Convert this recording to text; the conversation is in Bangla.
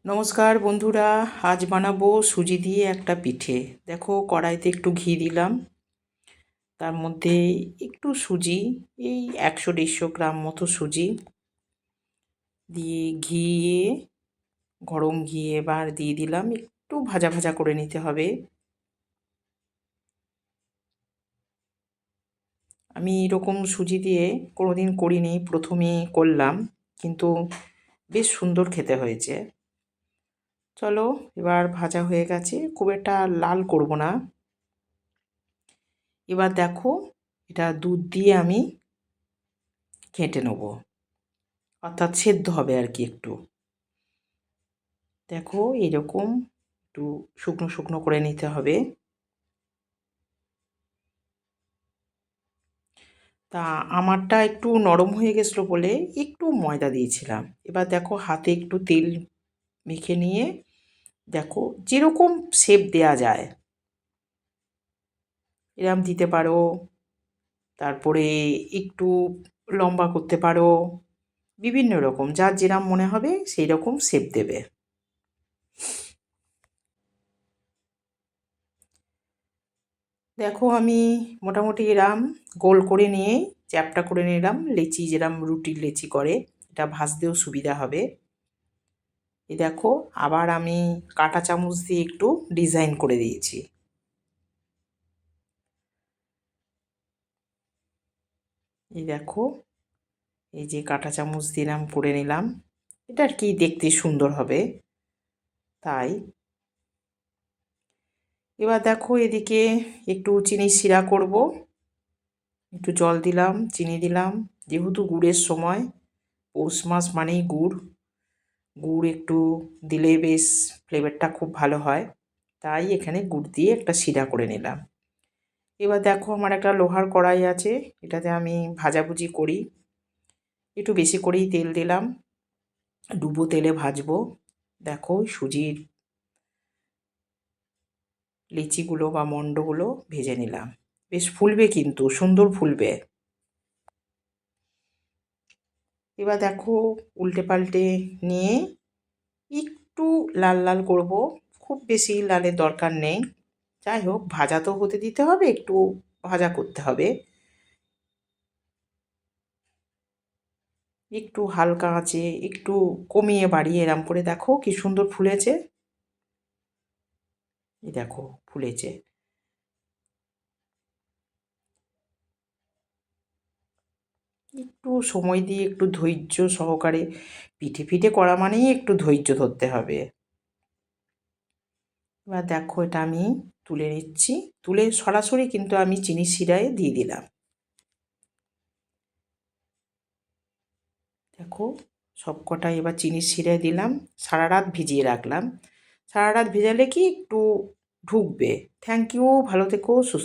নমস্কার বন্ধুরা, আজ বানাবো সুজি দিয়ে একটা পিঠে। দেখো, কড়াইতে একটু ঘি দিলাম, তার মধ্যে একটু সুজি, এই 100-150 গ্রাম মতো সুজি দিয়ে ঘিয়ে, গরম ঘি এবার দিয়ে দিলাম। একটু ভাজা ভাজা করে নিতে হবে। আমি এরকম সুজি দিয়ে কোনোদিন করিনি, প্রথমে করলাম, কিন্তু বেশ সুন্দর খেতে হয়েছে। চলো, এবার ভাজা হয়ে গেছে, খুব একটা লাল করব না। এবার দেখো, এটা দুধ দিয়ে আমি ঘেঁটে নেব, অর্থাৎ সেদ্ধ হবে আর কি। একটু দেখো, এরকম একটু শুকনো শুকনো করে নিতে হবে। তা আমারটা একটু নরম হয়ে গেছিলো বলে একটু ময়দা দিয়েছিলাম। এবার দেখো, হাতে একটু তেল মেখে নিয়ে দেখো যেরকম শেপ দেয়া যায় এরম দিতে পারো, তারপরে একটু লম্বা করতে পারো, বিভিন্ন রকম যার যেরম মনে হবে সেই রকম শেপ দেবে। দেখো, আমি মোটামুটি এরম গোল করে নিয়ে চ্যাপ্টা করে নিলাম, লেচি যেরম রুটির লেচি করে, এটা ভাজতেও সুবিধা হবে। এই দেখো, আবার আমি কাঁটা চামচ দিয়ে একটু ডিজাইন করে দিয়েছি। এই দেখো, এই যে কাঁটা চামচ দিলাম, করে নিলাম, এটা আর কি দেখতে সুন্দর হবে তাই। এবার দেখো, এদিকে একটু চিনির শিরা করব। একটু জল দিলাম, চিনি দিলাম, যেহেতু গুড়ের সময়, পৌষ মাস মানেই গুড়, গুড় একটু দিলে বেশ ফ্লেভারটা খুব ভালো হয়, তাই এখানে গুড় দিয়ে একটা শিরা করে নিলাম। এবার দেখো, আমার একটা লোহার কড়াই আছে, এটাতে আমি ভাজাভুজি করি। একটু বেশি করেই তেল দিলাম, ডুবো তেলে ভাজবো। দেখো, সুজির লিচিগুলো বা মণ্ডগুলো ভেজে নিলাম, বেশ ফুলবে, কিন্তু সুন্দর ফুলবে। এবার দেখো, উল্টে পাল্টে নিয়ে একটু লাল লাল করব, খুব বেশি লালের দরকার নেই। যাই হোক, ভাজা তো হতে দিতে হবে, একটু ভাজা করতে হবে। একটু হালকা আঁচে, একটু কমিয়ে বাড়িয়ে এরম করে দেখো কি সুন্দর ফুলেছে। এই দেখো, ফুলেছে। একটু সময় দিয়ে, একটু ধৈর্য সহকারে, পিঠে পিঠে করা মানেই একটু ধৈর্য ধরতে হবে। এবার দেখো, এটা আমি তুলে নিচ্ছি, তুলে সরাসরি কিন্তু আমি চিনির শিরায় দিয়ে দিলাম। দেখো, সব কটাই এবার চিনির শিরায় দিলাম, সারা রাত ভিজিয়ে রাখলাম। সারা রাত ভেজালে কি একটু ঢুকবে। থ্যাংক ইউ, ভালো থেকো, সুস্থ